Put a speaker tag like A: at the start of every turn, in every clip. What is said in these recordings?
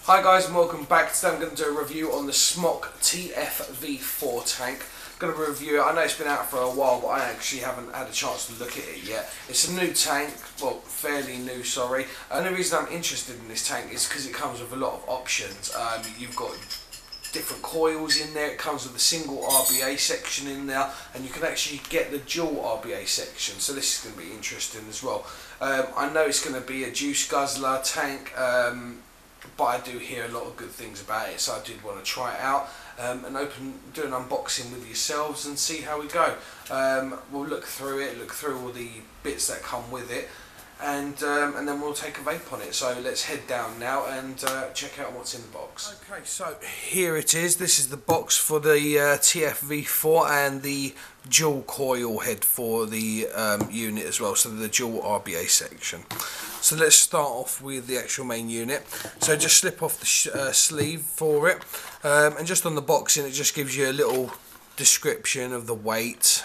A: Hi guys and welcome back. Today I'm going to do a review on the Smok TFV4 tank. I'm going to review it. I know it's been out for a while, but I actually haven't had a chance to look at it yet. It's a new tank, well, fairly new, sorry. And the reason I'm interested in this tank is because it comes with a lot of options. You've got different coils in there, it comes with a single RBA section in there, and you can actually get the dual RBA section, so this is going to be interesting as well. I know it's going to be a juice guzzler tank, but I do hear a lot of good things about it, so I did want to try it out and do an unboxing with yourselves and see how we go. We'll look through it, look through all the bits that come with it, and then we'll take a vape on it. So let's head down now and check out what's in the box. Okay, so here it is. This is the box for the TFV4 and the dual coil head for the unit as well, so the dual RBA section. So let's start off with the actual main unit. So just slip off the sleeve for it, and just on the boxing it just gives you a little description of the weight,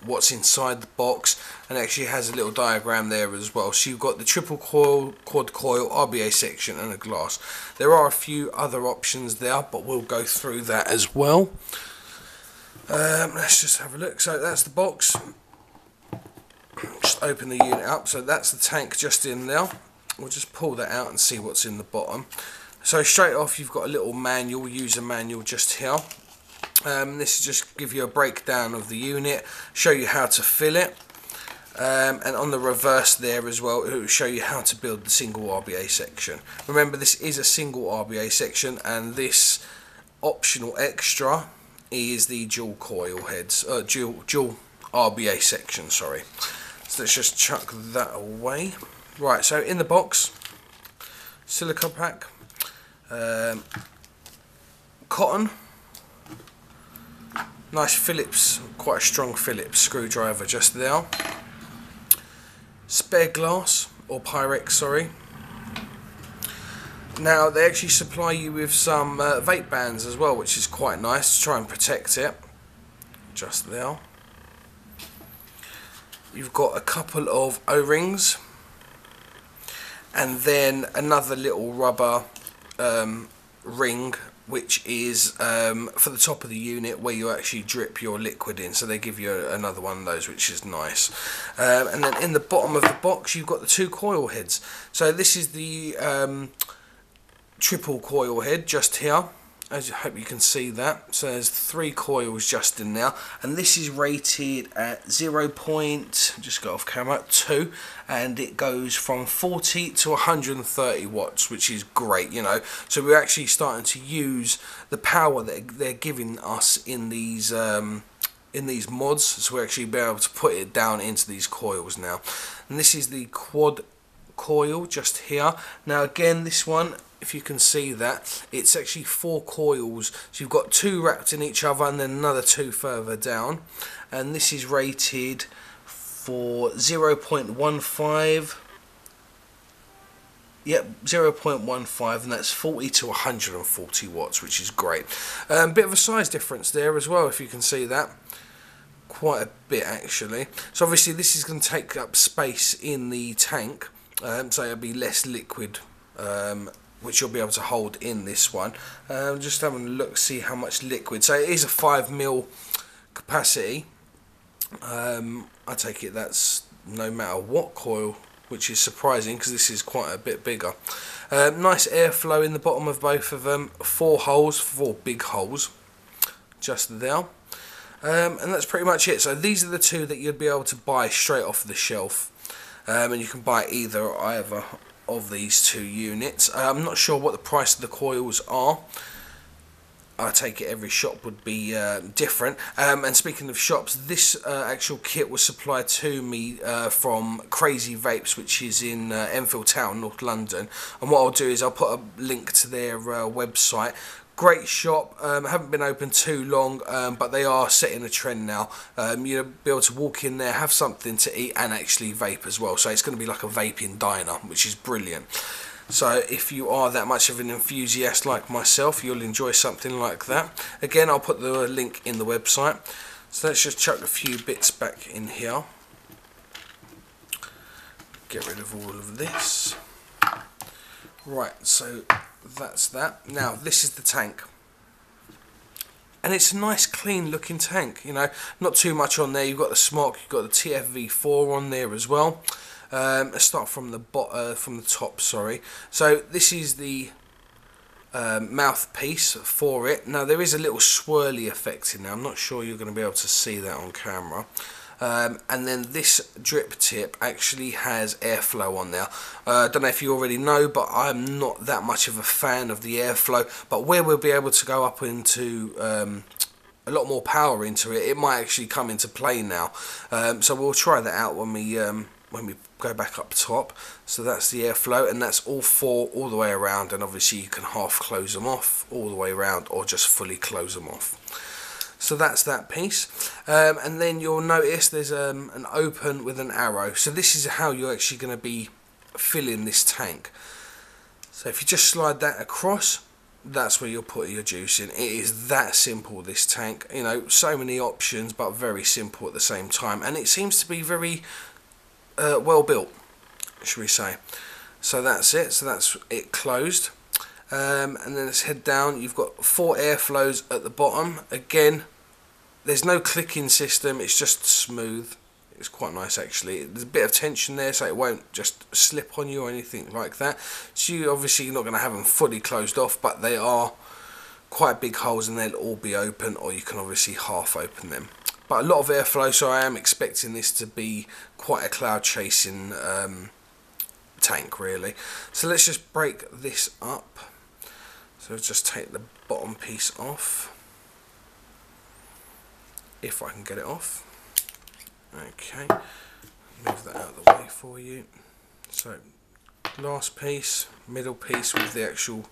A: what's inside the box, and actually has a little diagram there as well. So you've got the triple coil, quad coil, RBA section and a glass. There are a few other options there, but we'll go through that as well. Let's just have a look. So that's the box. Just open the unit up. So that's the tank just in there. We'll just pull that out and see what's in the bottom. So straight off you've got a little manual, user manual just here. This is just give you a breakdown of the unit, show you how to fill it, and on the reverse there as well it will show you how to build the single RBA section. Remember, this is a single RBA section, and this optional extra is the dual coil heads, dual RBA section, sorry. So let's just chuck that away. Right, so in the box, silica pack, cotton, nice Phillips, quite a strong Phillips screwdriver just there, spare glass, or Pyrex, sorry. Now they actually supply you with some vape bands as well, which is quite nice to try and protect it, just there. You've got a couple of O-rings, and then another little rubber ring, which is for the top of the unit where you actually drip your liquid in. So they give you another one of those, which is nice. And then in the bottom of the box you've got the two coil heads. So this is the triple coil head just here, as I hope you can see that. So there's 3 coils just in there, and this is rated at 0. Just got off camera, 2, and it goes from 40 to 130 watts, which is great, you know. So we're actually starting to use the power that they're giving us in these mods, so we're actually be able to put it down into these coils now. And this is the quad coil just here. Now again, this one, if you can see that, it's actually 4 coils, so you've got 2 wrapped in each other and then another 2 further down, and this is rated for 0.15. Yep, 0.15, and that's 40 to 140 watts, which is great. Bit of a size difference there as well, if you can see that. Quite a bit actually. So obviously this is going to take up space in the tank, so it'll be less liquid, which you'll be able to hold in this one. Just having a look, see how much liquid. So it is a 5 ml capacity. I take it that's no matter what coil, which is surprising because this is quite a bit bigger. Nice airflow in the bottom of both of them. 4 holes, 4 big holes just there. And that's pretty much it. So these are the 2 that you'd be able to buy straight off the shelf, and you can buy either or either of these 2 units. I'm not sure what the price of the coils are. I take it every shop would be different. And speaking of shops, this actual kit was supplied to me from Krayzee Vapes, which is in Enfield Town, North London. And what I'll do is I'll put a link to their website. Great shop, haven't been open too long, but they are setting a trend now. You'll be able to walk in there, have something to eat and actually vape as well. So it's going to be like a vaping diner, which is brilliant. So if you are that much of an enthusiast like myself, you'll enjoy something like that. Again, I'll put the link in the website. So let's just chuck a few bits back in here. Get rid of all of this. Right, so that's that. Now this is the tank. And it's a nice clean looking tank, you know, not too much on there. You've got the Smok, you've got the TFV4 on there as well. Let's start from the top, sorry. So this is the mouthpiece for it. Now there is a little swirly effect in there. I'm not sure you're going to be able to see that on camera. And then this drip tip actually has airflow on there. I don't know if you already know, but I'm not that much of a fan of the airflow. But where we'll be able to go up into a lot more power into it, it might actually come into play now. So we'll try that out when we go back up top. So that's the airflow, and that's all four all the way around. And obviously you can half close them off all the way around, or just fully close them off. So that's that piece, and then you'll notice there's an open with an arrow. So this is how you're actually going to be filling this tank. So if you just slide that across, that's where you'll put your juice in. It is that simple, this tank. You know, so many options, but very simple at the same time. And it seems to be very well built, should we say. So that's it. So that's it closed. And then let's head down. You've got 4 airflows at the bottom. Again, there's no clicking system, it's just smooth. It's quite nice actually. There's a bit of tension there, so it won't just slip on you or anything like that. So you obviously you're not going to have them fully closed off, but they are quite big holes and they'll all be open, or you can obviously half open them. But a lot of airflow, so I am expecting this to be quite a cloud chasing tank really. So let's just break this up. So just take the bottom piece off, if I can get it off. Okay, move that out of the way for you. So glass piece, middle piece with the actual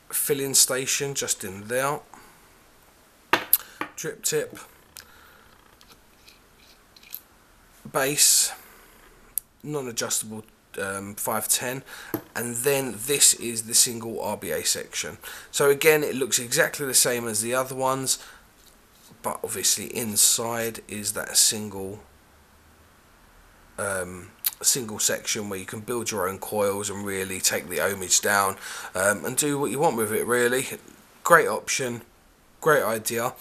A: filling station just in there. Drip tip, base, non-adjustable 510, and then this is the single RBA section. So again, it looks exactly the same as the other ones, but obviously inside is that single section where you can build your own coils and really take the ohmage down and do what you want with it really. Great option, great idea.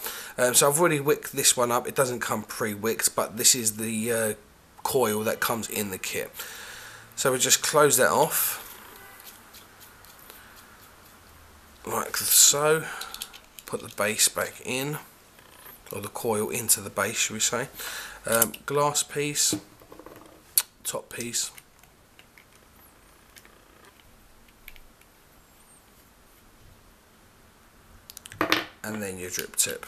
A: So I've already wicked this one up. It doesn't come pre-wicked, but this is the coil that comes in the kit. So we just close that off like so, put the base back in, or the coil into the base should we say. Glass piece, top piece, and then your drip tip,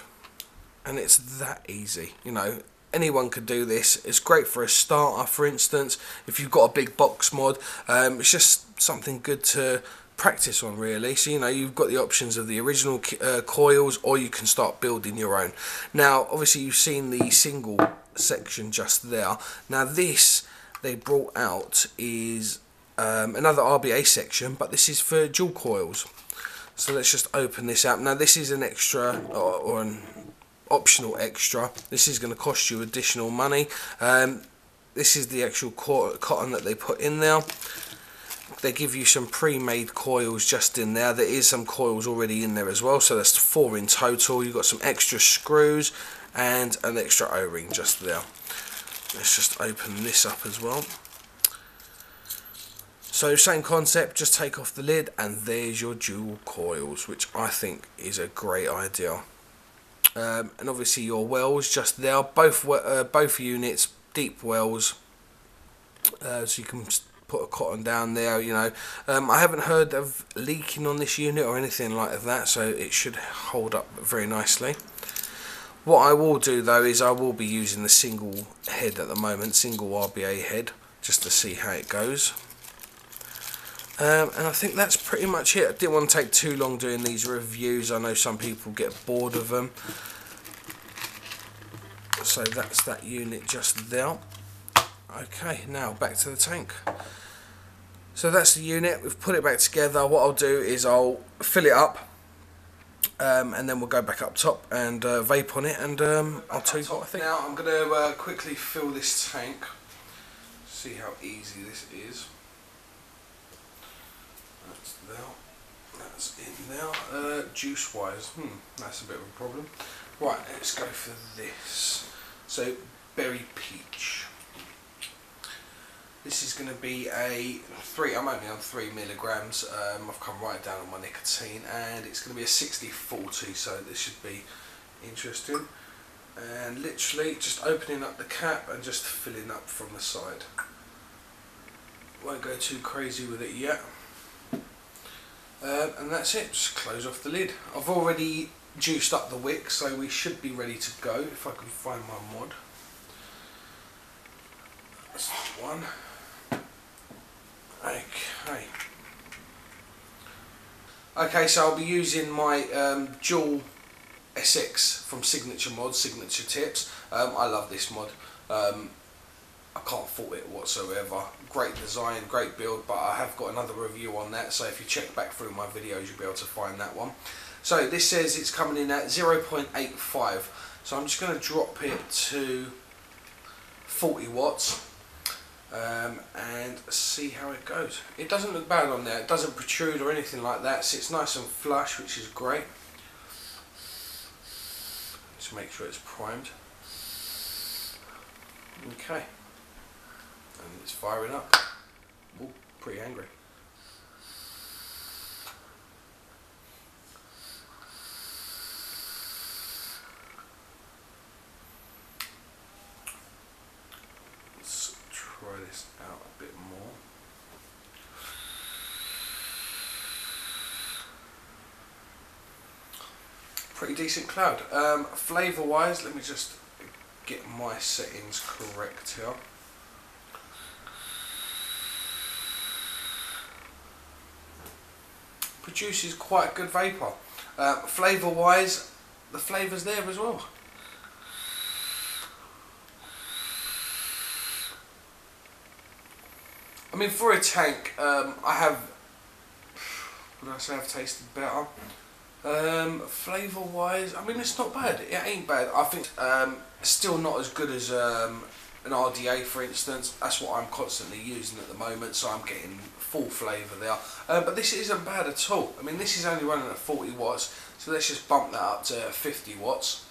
A: and it's that easy, you know. Anyone could do this. It's great for a starter, for instance, if you've got a big box mod. It's just something good to practice on really. So you know, you've got the options of the original coils, or you can start building your own. Now obviously you've seen the single section just there. Now this they brought out is another RBA section, but this is for dual coils. So let's just open this up. Now this is an extra or an optional extra. This is going to cost you additional money. This is the actual cotton that they put in there. They give you some pre-made coils just in there. There is some coils already in there as well, so that's 4 in total. You've got some extra screws and an extra O-ring just there. Let's just open this up as well. So same concept, just take off the lid and there's your dual coils, which I think is a great idea. And obviously your wells just there, both units deep wells, so you can put a cotton down there, you know. I haven't heard of leaking on this unit or anything like that, so it should hold up very nicely. What I will do though is I will be using the single head at the moment, single RBA head, just to see how it goes. And I think that's pretty much it. I didn't want to take too long doing these reviews. I know some people get bored of them. So that's that unit just there. Okay, now back to the tank. So that's the unit. We've put it back together. What I'll do is I'll fill it up, and then we'll go back up top and vape on it, and I'll tell you what I think. Now I'm going to quickly fill this tank. See how easy this is. That's there. now. Juice wise, that's a bit of a problem. Right, let's go for this. So berry peach. This is going to be a I'm only on 3 milligrams. I've come right down on my nicotine, and it's going to be a 60/40, so this should be interesting. And literally just opening up the cap and just filling up from the side. Won't go too crazy with it yet. And that's it, just close off the lid. I've already juiced up the wick, so we should be ready to go if I can find my mod. That's one. Okay, so I'll be using my dual SX from Signature Mods, Signature Tips. I love this mod. I can't fault it whatsoever. Great design, great build, but I have got another review on that, so if you check back through my videos you'll be able to find that one. So this says it's coming in at 0.85, so I'm just going to drop it to 40 watts. And see how it goes. It doesn't look bad on there, it doesn't protrude or anything like that, so it's nice and flush, which is great. Just make sure it's primed. Okay, and it's firing up. Ooh, pretty angry. Try this out a bit more. Pretty decent cloud. Flavour wise, let me just get my settings correct here. Produces quite a good vapour. Flavour wise, the flavour's there as well. I mean, for a tank, would I say I've tasted better? Flavour wise, I mean, it's not bad, it ain't bad. I think still not as good as an RDA, for instance. That's what I'm constantly using at the moment, so I'm getting full flavour there. But this isn't bad at all. I mean, this is only running at 40 watts, so let's just bump that up to 50 watts.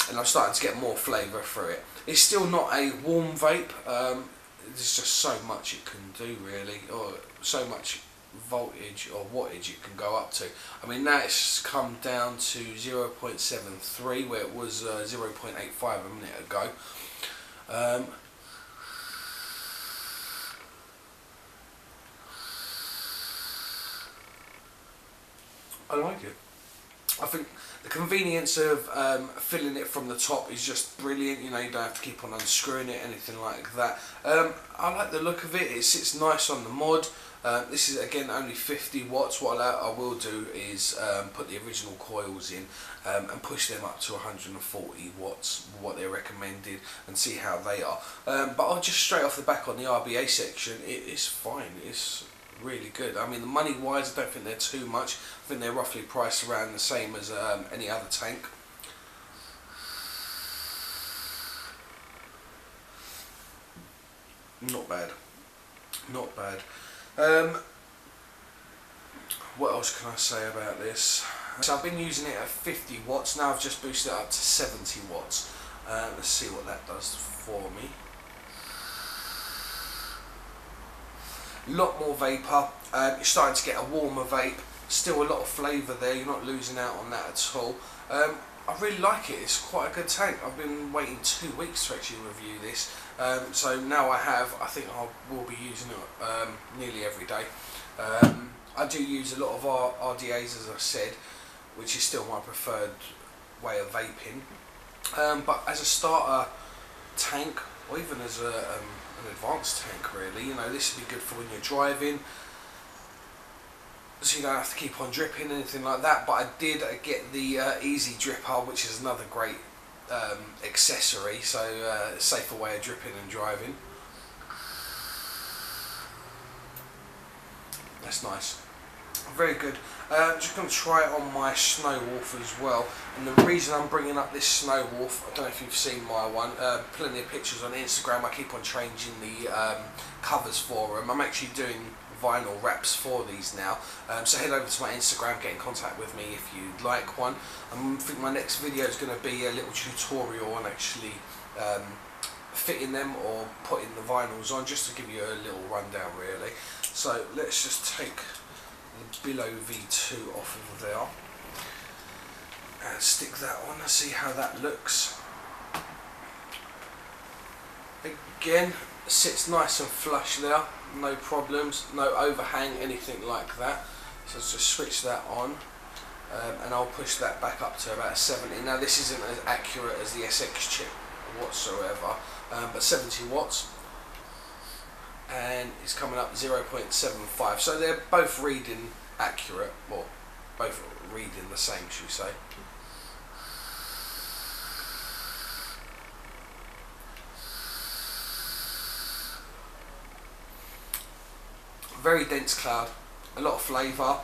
A: And I'm starting to get more flavour through it. It's still not a warm vape. There's just so much it can do, really, or so much voltage or wattage it can go up to. I mean, now it's come down to 0.73 where it was 0.85 a minute ago. I like it. I think the convenience of filling it from the top is just brilliant. You know, you don't have to keep on unscrewing it, anything like that. I like the look of it. It sits nice on the mod. This is again only 50 watts. What I will do is put the original coils in and push them up to 140 watts, what they're recommended, and see how they are. But I'll just straight off the back on the RBA section, it is fine. It's really good. I mean, the money wise, I don't think they're too much. I think they're roughly priced around the same as any other tank. Not bad. Not bad. What else can I say about this? So I've been using it at 50 watts. Now I've just boosted it up to 70 watts. Let's see what that does for me. A lot more vapour. You're starting to get a warmer vape. Still a lot of flavour there. You're not losing out on that at all. I really like it. It's quite a good tank. I've been waiting 2 weeks to actually review this. So now I have. I think I will be using it nearly every day. I do use a lot of RDAs, as I said, which is still my preferred way of vaping. But as a starter tank, or even as an advanced tank, really, you know, this would be good for when you're driving, so you don't have to keep on dripping, anything like that. But I did get the Easy Dripper, which is another great accessory, so a safer way of dripping and driving. That's nice. Very good. I'm just going to try it on my Snow Wolf as well. And the reason I'm bringing up this Snow Wolf, I don't know if you've seen my one, plenty of pictures on Instagram. I keep on changing the covers for them. I'm actually doing vinyl wraps for these now. So head over to my Instagram, get in contact with me if you'd like one. I think my next video is going to be a little tutorial on actually fitting them or putting the vinyls on, just to give you a little rundown really. So let's just take the Below V2 off of there and stick that on and see how that looks. Again, sits nice and flush there, no problems, no overhang, anything like that. So let's just switch that on, and I'll push that back up to about 70. Now this isn't as accurate as the SX chip whatsoever, but 70 watts, and it's coming up 0.75, so they're both reading accurate, or both reading the same, should we say. Very dense cloud, a lot of flavour.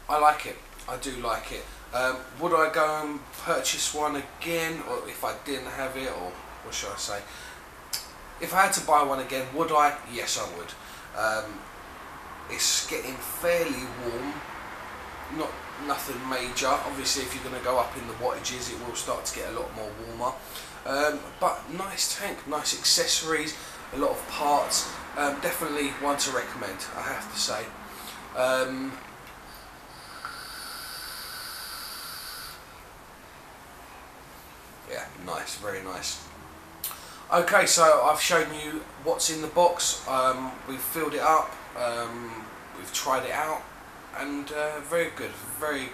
A: I like it, I do like it. Would I go and purchase one again, or if I didn't have it, or what should I say? If I had to buy one again, would I? Yes, I would. It's getting fairly warm, nothing major. Obviously, if you're going to go up in the wattages, it will start to get a lot more warmer. But nice tank, nice accessories, a lot of parts. Definitely one to recommend, I have to say. Yeah, nice, very nice. Okay, so I've shown you what's in the box. We've filled it up, we've tried it out, and very good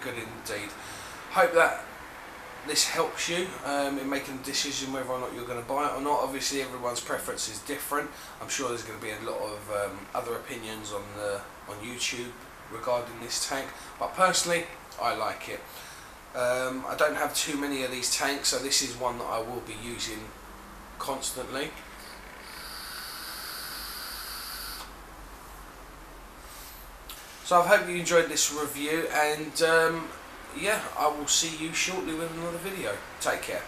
A: indeed. Hope that this helps you in making a decision whether or not you're going to buy it or not. Obviously everyone's preference is different. I'm sure there's going to be a lot of other opinions on YouTube regarding this tank, but personally I like it. I don't have too many of these tanks, so this is one that I will be using constantly. So I hope you enjoyed this review, and yeah, I will see you shortly with another video. Take care.